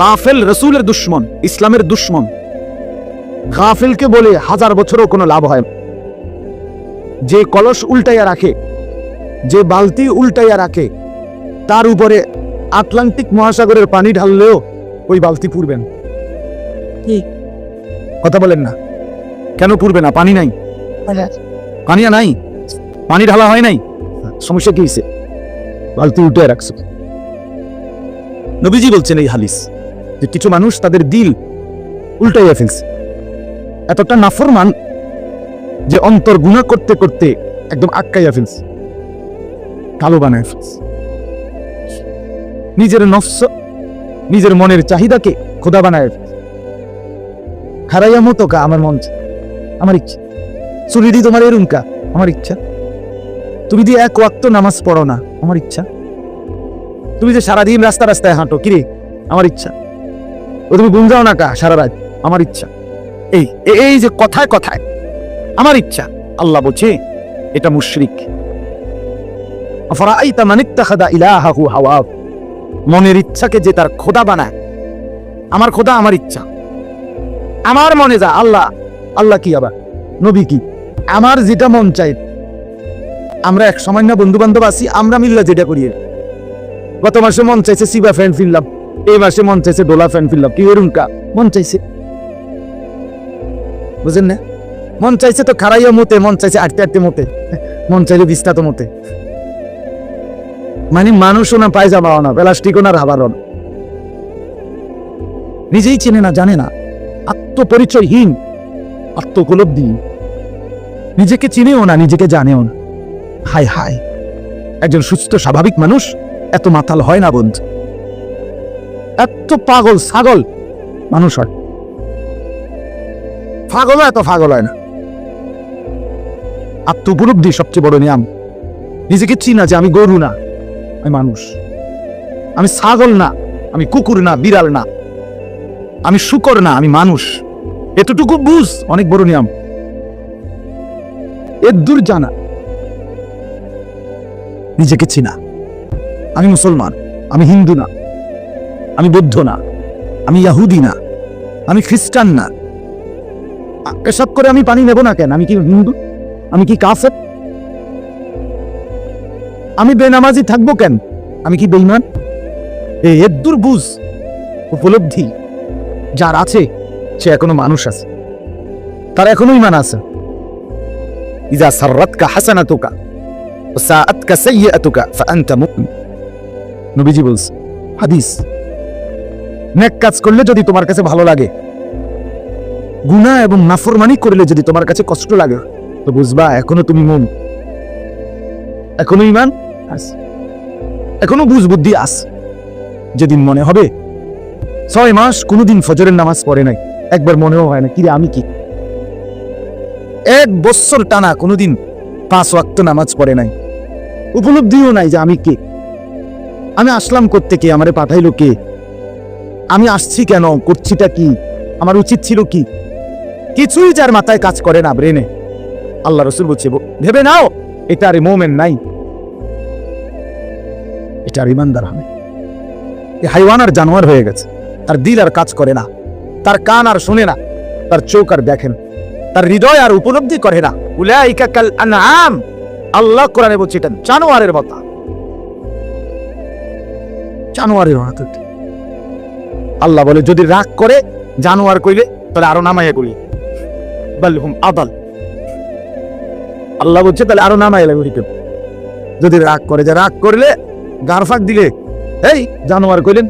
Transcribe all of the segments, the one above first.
গাফেল রসুলের দুশ্মন, ইসলামের দুশ্মন। গাফেলকে বলে 1000 বছরও কোনো লাভ হয় না। যে কলস উল্টাইয়া রাখে, যে বালতি উল্টাইয়া রাখে, তার উপরে আটলান্টিক মহাসাগরের পানি ঢাললেও ওই বালতি পুড়বে না। কথা বলেন না, কেন পুড়বে না? পানি নাই, পানি নাই, পানি ঢালা হয় নাই, সমস্যা কি হয়েছে? বালতি উল্টে রাখছে। নবীজি বলছেন এই হাদিস যে কিছু মানুষ তাদের দিল উল্টাইয়া ফেলছে, এতটা নাফরমান যে অন্তর গুনাহ করতে করতে একদম আটকাইয়া ফেলছে, কালো বানায় ফেলছে। নিজের নফস, নিজের মনের চাহিদাকে খোদা বানায় ফেলছে। হারাইয়া মতো কা আমার মন, আমার ইচ্ছা। চুরি দি তোমার এরুম কা, আমার ইচ্ছা। তুমি যে এক ওয়াক্ত নামাজ পড়ো না, আমার ইচ্ছা। তুমি যে সারাদিন রাস্তা রাস্তায় হাঁটো, কিরে, আমার ইচ্ছা। ও তুমি ঘুম যাও না কা সারা রাত, আমার ইচ্ছা। এই এই যে কথায় কথায় আমার ইচ্ছা, আল্লাহ বলছে এটা মুশরিক। আফরাআইতা মান ইত্তাখাযা ইলাহাহু হাওয়া, মনের ইচ্ছাকে যে তার খোদা বানায়। আমার খোদা আমার ইচ্ছা, আমার মনে যা। আল্লাহ, আল্লাহ কি আবার নবী কি? আমার যেটা মন চাই। আমরা এক সময় না বন্ধু বান্ধব আছি, আমরা মিল্লা যেটা করি। গত মাসে মন চাইছে সিবা ফ্যান ফিরলাম, এই মাসে মন চাইছে ডোলা ফ্যান ফিরলাম। কি এরুম কা মন চাইছে, বুঝেন না? মন চাইছে তো খারাইয়া মতে, মন চাইছে আটতে আটতে মতে, মন চাইলে বিস্তাত মতে। মানে মানুষও না, পায়জামাও না, প্লাস্টিকও না, রাবারও না। নিজেই চেনে না, জানে না, আত্মপরিচয়হীন, আত্মোপলব্ধি, নিজেকে চিনেও না, নিজেকে জানেও না। হায় হায়, একজন সুস্থ স্বাভাবিক মানুষ এত মাতাল হয় না বন্ধু, এত পাগল ছাগল মানুষ হয়। পাগলও এত পাগল হয় না। আত্মোপলব্ধি সবচেয়ে বড় নিয়ম। নিজেকে চিনা যে আমি গরু না, আমি মানুষ। আমি ছাগল না, আমি কুকুর না, বিড়াল না, আমি শূকর না, আমি মানুষ। এতটুকু বুঝ, অনেক বড় নিয়ম। এর দূর জানা, নিজেকে চিনা। আমি মুসলমান, আমি হিন্দু না, আমি বৌদ্ধ না, আমি ইহুদি না, আমি খ্রিস্টান না। এসব করে আমি পানি নেব না কেন? আমি কি হিন্দু? আমি কি কাফের? আমি বেনামাজি থাকবো কেন? আমি কি বেঈমান? এর দূর বুঝ, উপলব্ধি যার আছে, সে এখনো মানুষ আছে, তার এখনো ঈমান আছে। ইযা সাররাতকা হাসানাতুকা ওয়া সাআতকা সাইয়্যাতুকা ফাআনতা মুমিন। নবীজি বলছেন, হাদিস, নেক কাজ করলে যদি তোমার কাছে ভালো লাগে, গুনাহ এবং নাফরমানি করলে যদি তোমার কাছে কষ্ট লাগে, তো বুঝবা এখনো তুমি মুমিন, এখনো ঈমান আছে, এখনো বুঝ বুদ্ধি আছে। যেদিন মনে হবে 6 মাস কোনোদিন ফজরের নামাজ পড়ে নাই, একবার মনেও হয় না কিরে আমি কি। 1 বছর টানা কোনোদিন 5 ওয়াক্ত নামাজ পড়ে নাই, উপলব্ধিও নাই যে আমি কে, আমি আসলাম কোত্থেকে, আমারে পাঠাইলো কে, আমি আসছি কেন, করছিটা কি, আমার উচিত ছিল কি, কিছুই যার মাথায় কাজ করে না, ব্রেনে। আল্লাহ রাসূল বলছে, ভেবে নাও এটা আর মুমিন নাই, এটা আর ঈমানদার হবে। এই হাইওয়ান আর জানোয়ার হয়ে গেছে। তার দিল আর কাজ করে না, তার কান আর শুনে না, তার চোখ আর দেখেন, তার হৃদয় আর উপলব্ধি করে না। উলাইকা কাল আনআম, আল্লাহ কোরআনে বলছে এটা জানোয়ারের মতো, জানোয়ারের মতো। আল্লাহ বলে যদি রাগ করে জানোয়ার কইলে তাহলে আরো নামাইয়া করি, বালহুম আদাল। আল্লাহ বলছে তাহলে আরো নামাইয়া করি। যদি রাগ করে, যে রাগ করলে গারফাক দিলে এই জানোয়ার কইলেন,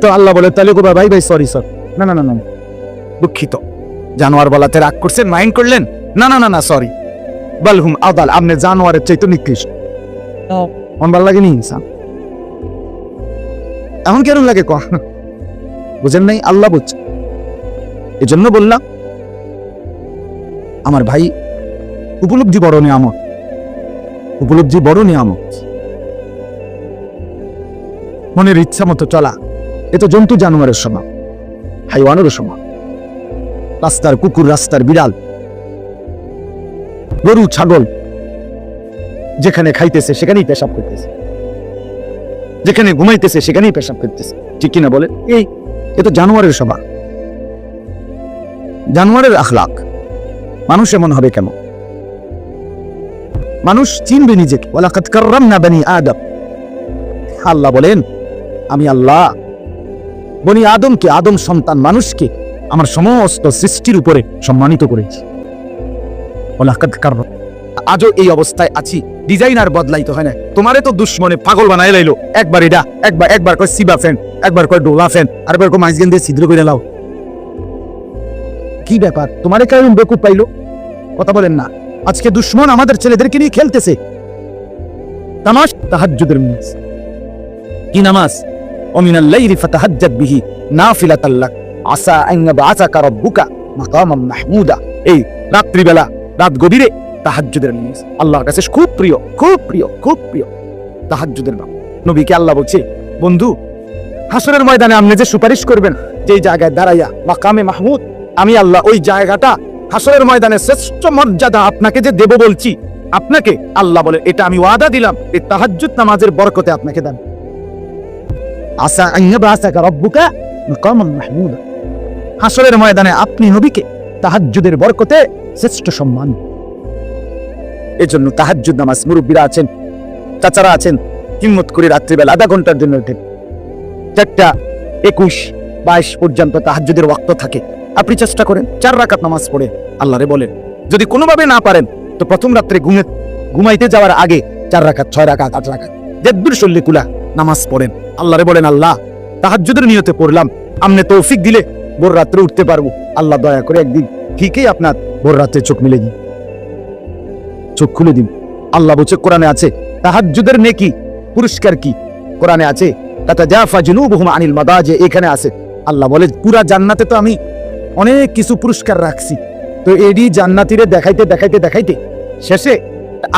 তো আল্লাহ বলে তাহলে কইবা ভাই ভাই সরি স্যার, না না না না দুঃখিত, জানোয়ার বলাতে রাগ করছেন, মাইন্ড করলেন, না না না না সরি, বালহুম আদাল, আপনি জানোয়ারের চাইতে নিকৃষ্ট। মন ভালো লাগেনি ইনসান? এমন কেন লাগে ক, বুঝেন নাই? আল্লাহ বুঝছে। এজন্য বললাম আমার ভাই, উপলব্ধি বড় নিয়ামত, উপলব্ধি বড় নিয়ামত। মনের ইচ্ছা মতো চলা, এ তো জন্তু জানোয়ারের সমান, হাইওয়ানেরও সমান। রাস্তার কুকুর, রাস্তার বিড়াল, গরু, ছাগল যেখানে খাইতেছে সেখানেই পেশাব করতেছে। যেখানে ঘুমাইতেছে সেখানেই পেশাব করতেছে, ঠিক কিনা বলে? এ তো জানোয়ারের স্বভাব, জানোয়ারের আখলাক। মানুষ এমন হবে কেন? মানুষ চিনবে নিজেকে। ওয়ালাকাদ কাররামনা বনি আদম, আল্লাহ বলেন আমি আল্লাহ বনি আদমকে, আদম সন্তান মানুষকে আমার সমস্ত সৃষ্টির উপরে সম্মানিত করেছি। ওয়ালাকাদ কাররাম, আজও এই অবস্থায় আছি, ডিজাইনার বদলাইতে হয় না। তোমারে তো দুশ্মনে পাগল বানাই লাইলো, একবার এটা, একবার কয় সিবা ফ্যান, একবার কয় ডোলা ফ্যান, আরেকবার কয় মাইজগেন দিয়ে ছিদ্র করে লাও। কি ব্যাপার, তোমারে কেমন বেকুব পাইলো? কথা বলেন না। আজকে দুশ্মন আমাদের ছেলেদেরকে নিয়ে খেলতেছে। তামাশ তাহাজ্জুদের নামাজ। কি নামাজ? ওমিনাল লাইলি ফাতাহাজ্জাদ বিহি নাফিলাতাল লাক আসা আন ইয়াবআসাকা রাব্বুকা মাকামান মাহমুদা। এই রাত্রিবেলা, রাত গভীরে তাহাজ্জুদের নামাজ আল্লাহর কাছে খুব প্রিয়, খুব প্রিয়, খুব প্রিয় তাহাজ্জুদের নামাজ। নবীকে আল্লাহ বলছে, বন্ধু হাসরের ময়দানে আপনি যে সুপারিশ করবেন, যেই জায়গায় দাঁড়াইয়া মাকামে মাহমুদ, আমি আল্লাহ ওই জায়গাটা হাসরের ময়দানে শ্রেষ্ঠ মর্যাদা আপনাকে যে দেব বলছি, আপনাকে আল্লাহ বলে এটা আমি ওয়াদা দিলাম, এই তাহাজ্জুদ নামাজের বরকতে আপনাকে দেন। আসা আন ইয়াবআসাকা রাব্বুকা মাকামান মাহমুদা। হাসরের ময়দানে আপনি নবীকে তাহাজ্জুদের বরকতে শ্রেষ্ঠ সম্মান। এজন্য তাহাজ্জুদ নামাজ, মুরব্বীরা আছেন, চাচারা আছেন, হিম্মত করে রাত্রিবেলা আধা ঘন্টার জন্য ওঠেন। 4:21-22 পর্যন্ত তাহাজ্জুদের ওয়াক্ত থাকে। আপনি চেষ্টা করেন 4 রাকাত নামাজ পড়ে আল্লাহরে বলেন। যদি কোনোভাবে না পারেন তো প্রথম রাত্রে ঘুমাইতে যাওয়ার আগে 4 রাকাত, 6 রাকাত, 8 রাকাত যেদুর শরীরে কুলা নামাজ পড়েন। আল্লাহরে বলেন, আল্লাহ তাহাজ্জুদের নিয়তে পড়লাম, আপনি তৌফিক দিলে ভোর রাত্রে উঠতে পারবো। আল্লাহ দয়া করে একদিন ঠিকই আপনার ভোর রাত্রে চোখ মিলে দিন, চোখ খুলে দিন। আল্লাহ বলছে কোরআনে আছে তাহাজ্জুদের নেকি পুরস্কার কি? কোরআনে আছে তাতাজাফা জুনুবুহুম আনিল মাদাজি, এখানে আছে আল্লাহ বলে পুরা জান্নাতে তো আমি অনেক কিছু পুরস্কার রাখছি, তো এডি জান্নাতীরে দেখাইতে দেখাইতে দেখাইতে শেষে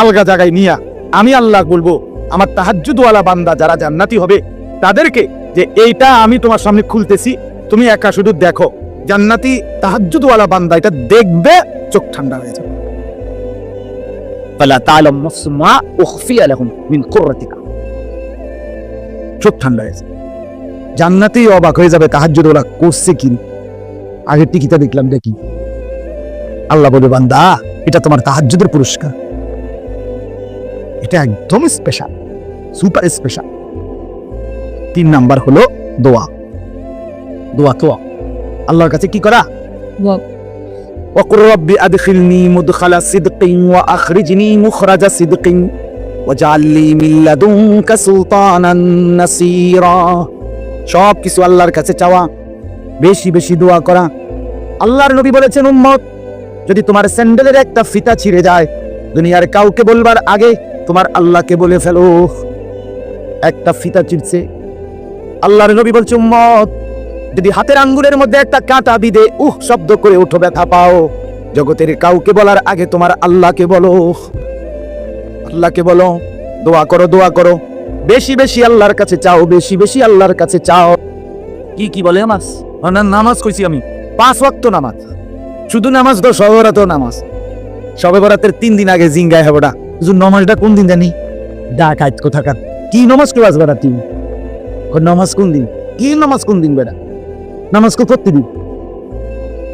আলগা জায়গায় নিয়া আমি আল্লাহ বলবো আমার তাহাজ্জুদওয়ালা বান্দা যারা জান্নাতি হবে তাদেরকে যে এইটা আমি তোমার সামনে খুলতেছি, তুমি একা শুধু দেখো। জান্নাতি তাহাজ্জুদওয়ালা বান্দা এটা দেখবে, চোখ ঠান্ডা হয়ে যাবে। ফালা তা'লামু নাফসুম মা উখফিয়া লাহুম মিন কুররাতিকা, চোখ ঠান্ডা হয়ে যাবে। জান্নাতি অবাক হয়ে যাবে তাহাজ্জুদওয়ালা করছে কি, আগের টিকিটা দেখলাম দেখি। আল্লাহ বলে বান্দা এটা তোমার তাহাজ্জুদের পুরস্কার, এটা একদম স্পেশাল, সুপার স্পেশাল। 3 নাম্বার হলো দোয়া। দোয়া তো আল্লাহর কাছে কি করা? ওয়াকুর রব্বি আদখিলনি মুদখালা সিদকিন ওয়া আখরিজনি মুখরাজা সিদকিন ওয়াজআল লি মিন লাদুনকা সুলতানান নাসীরা। সব কিছু আল্লাহর কাছে চাওয়া, বেশি বেশি দোয়া করা। আল্লাহর নবী বলেছেন, উম্মত যদি তোমার স্যান্ডেলের একটা ফিতা ছিঁড়ে যায়, দুনিয়ার কাউকে বলবার আগে তোমার আল্লাহকে বলে ফেলো একটা ফিতা ছিঁড়ছে। আল্লাহর নবী বলছে, উম্মত যদি হাতের আঙ্গুলের মধ্যে একটা কাঁটা বিঁধে শব্দ করে উঠো, ব্যথা পাও, জগতের কাউকে বলার আগে তোমার আল্লাহকে বলো, আল্লাহকে বলো। দোয়া করো, দোয়া করো, বেশি বেশি আল্লাহর কাছে চাও, বেশি বেশি আল্লাহর কাছে চাও। কি বলে নামাজ? নামাজ কইছি আমি 5 ওয়াক্ত নামাজ, শুধু নামাজ তো শবে বরাতেও নামাজ। শবে বরাতের 3 দিন আগে জিঙ্গায় হবে না, নামাজটা কোন দিন জানি? ডাকাত কোথাকার, কি নামাজ কে বাজবে না তুমি? নামাজ কোন দিন? কি নামাজ কোন দিন বেড়া? নামাজ কো করতে দিন,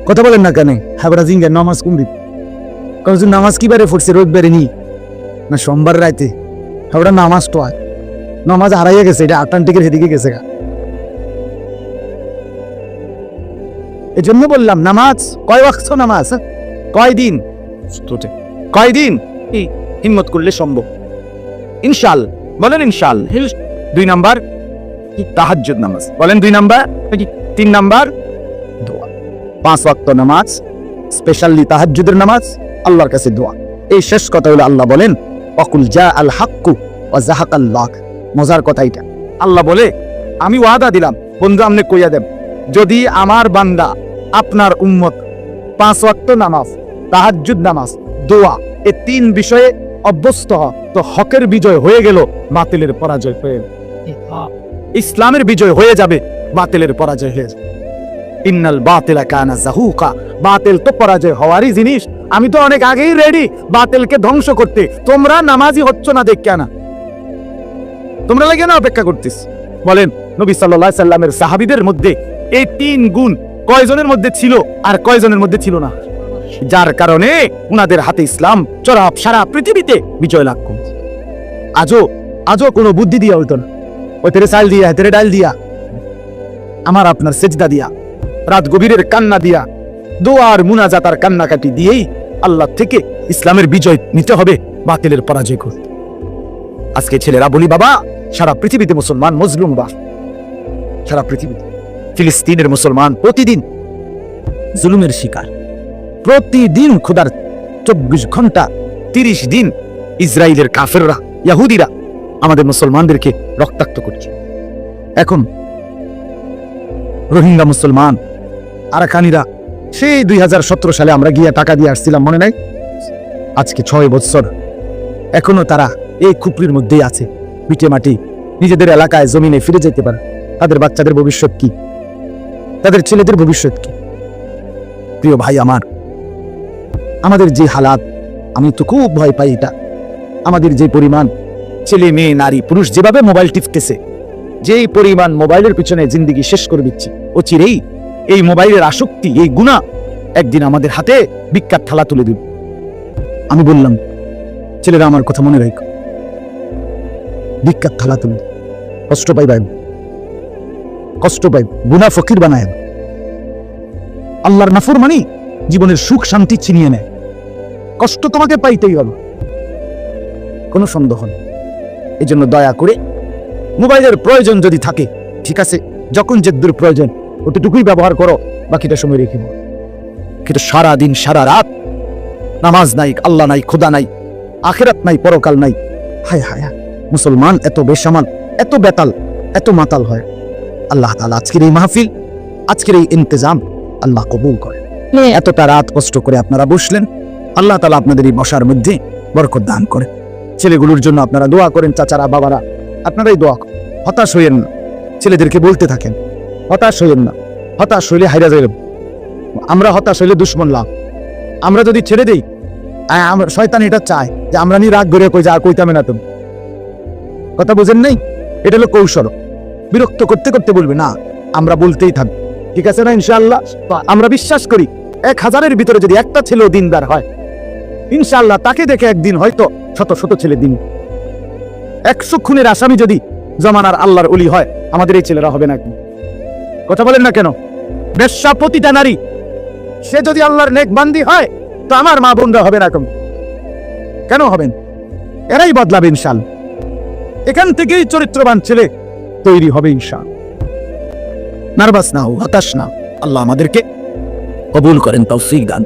কথা বলেন না কেন? হ্যাঁ বেড়া জিঙ্গা নামাজ কোন দিন? কারণ নামাজ কি বারে পড়ছে, রোববারে নি না সোমবার রাতে? হ্যাঁ বেড়া নামাজ তো হয়, নামাজ হারাইয়া গেছে, এটা আটলান্টিকের হেদিকে গেছে গা। এই জন্য বললাম নামাজ কয় ওয়াক্ত নামাজ, কয়দিন, কয়দিন হিম্মত করলে সম্ভব। ইনশাআল্লাহ বলেন, ইনশাআল্লাহ। 2 নাম্বার তাহাজ্জুদ নামাজ, বলেন 2 নাম্বার। 3 নাম্বার দোয়া। 5 ওয়াক্ত নামাজ, স্পেশালি তাহাজ্জুদের নামাজ, আল্লাহর কাছে দোয়া। এই শেষ কথা হলো আল্লাহ বলেন ওয়াকুল জা আল হাক্কু ওয়া যাহাকাল লাগ। মজার কথা এটা, আল্লাহ বলে আমি ওয়াদা দিলাম, বন্ধু আপনি কইয়া দেন, যদি আমার বান্দা আপনার উম্মত 5 ওয়াক্ত নামাজ, তাহাজ্জুদ নামাজ, দোয়া, এই 3 বিষয়ে অভ্যস্ত হয় তো হকের বিজয় হয়ে গেল, বাতিলের পরাজয় হয়ে গেল। ইসলামের বিজয় হয়ে যাবে, বাতিলের পরাজয় হয়ে যাবে। ইন্নাল বাতিলা কানা যাহুকা, বাতিল তো পরাজয় হওয়ারই জিনিস। আমি তো অনেক আগেই রেডি বাতিলকে ধ্বংস করতে, তোমরা নামাজি হচ্ছ না দেখ কেন? তোমরা লাগে না অপেক্ষা করতেছ? বলেন নবী সাল্লাল্লাহু আলাইহি সাল্লামের সাহাবীদের মধ্যে এই 3 গুণ কয়জনের মধ্যে ছিল আর কয়জনের মধ্যে ছিল না, যার কারণে উনাদের হাতে ইসলাম সারা পৃথিবীতে বিজয় লাভ করছে। আজও কোনো বুদ্ধি দিয়া হইতো না, ওই তেরে চাল দিয়া তেরে ডাল দিয়া, আমার আপনার সেজদা দিয়া, রাত গভীরের কান্না দিয়া, দোয়ার মুনাজাতার কান্নাকাটি দিয়েই আল্লাহ থেকে ইসলামের বিজয় নিতে হবে, বাতিলের পরাজয় করতে। আজকে ছেলেরা বলি বাবা, সারা পৃথিবীতে মুসলমান মজলুম বাস, সারা পৃথিবীতে ফিলিস্তিনের মুসলমান প্রতিদিন জুলুমের শিকার, প্রতিদিন খোদার 24 ঘন্টা 30 দিন ইসরায়েলের কাফেররা ইহুদিরা আমাদের মুসলমানদেরকে রক্তাক্ত করছে। এখন রোহিঙ্গা মুসলমান আরাকানিরা সেই 2017 সালে আমরা গিয়ে টাকা দিয়ে আসছিলাম, মনে নাই? আজকে 6 বছর এখনো তারা এই খুপড়ির মধ্যেই আছে, পিঠে মাটি, নিজেদের এলাকায় জমিনে ফিরে যেতে পারে। তাদের বাচ্চাদের ভবিষ্যৎ কি? তাদের ছেলেদের ভবিষ্যৎ কি? প্রিয় ভাই আমার, আমাদের যে হালাত, আমি তো খুব ভয় পাই এটা। আমাদের যে পরিমাণ ছেলে মেয়ে নারী পুরুষ যেভাবে মোবাইল টিপতেছে, যেই পরিমাণ মোবাইলের পিছনে জিন্দেগি শেষ করে দিচ্ছি, ও চিরেই এই মোবাইলের আসক্তি, এই গুনাহ একদিন আমাদের হাতে ভিক্ষার থালা তুলে দিবে। আমি বললাম, ছেলেরা আমার কথা মনে রাখো, ভিক্ষার থালা তুলে কষ্ট পাইবাই, কষ্ট পাই, গুনাহ ফকির বানায়, আল্লাহর নাফরমানি জীবনের সুখ শান্তি ছিনিয়ে নেয়। কষ্ট তোমাকে পাইতেই হবে, কোনো সন্দেহ নেই। এই জন্য দয়া করে মোবাইলের প্রয়োজন যদি থাকে ঠিক আছে, যখন যেদূর প্রয়োজন ওটুকুই ব্যবহার করো, বাকিটা সময় রেখে। কিন্তু সারা দিন সারা রাত নামাজ নাই, আল্লাহ নাই, খোদা নাই, আখিরাত নাই, পরকাল নাই। হায় হায়, মুসলমান এত বেসামাল, এত বেতাল, এত মাতাল হয়। আল্লাহ তাআলা আজকের এই মাহফিল, আজকের এই ইন্তজাম আল্লাহ কবুল করে। এতটা রাত কষ্ট করে আপনারা বসলেন, আল্লাহ তাআলা আপনাদের এই বসার মধ্যে বরকত দান করে। ছেলেগুলোর জন্য আপনারা দোয়া করেন, চাচারা বাবারা আপনারাই দোয়া করেন। হতাশ হইয়েন না, ছেলেদেরকে বলতে থাকেন হতাশ হইয়েন না। হতাশ হইলে হাইরা যাইব, আমরা হতাশ হইলে দুশ্মন লাভ। আমরা যদি ছেড়ে দেই, শয়তান এটা চায় যে আমরা নি রাগ করে কই যা কইতামে না তুমি, কথা বুঝেন নাই? এটা হলো কৌশল। বিরক্ত করতে করতে বলবে না, আমরা বলতেই থাকবো, ঠিক আছে না? ইনশাআল্লাহ আমরা বিশ্বাস করি 1000-এর ভিতরে যদি একটা ছেলেও দিনদার হয়, ইনশাআল্লাহ তাকে দেখে একদিন হয়তো শত শত ছেলে দিন। 100 খুনের আসামি যদি জমানার আল্লাহর ওলি হয়, আমাদের এই ছেলেরা হবে না? কথা বলেন না কেন? বেশ্যা প্রতিটা নারী সে যদি আল্লাহর নেক বান্দি হয়, তো আমার মা বোনরা হবে না? কেন হবেন? এরাই বদলাবে ইনশাআল্লাহ। এখান থেকেই চরিত্রবান ছেলে তৈরি হবে ইনশাআল্লাহ। নার্ভাস না হও, হতাশ না। আল্লাহ আমাদেরকে কবুল করেন, তৌফিক দান।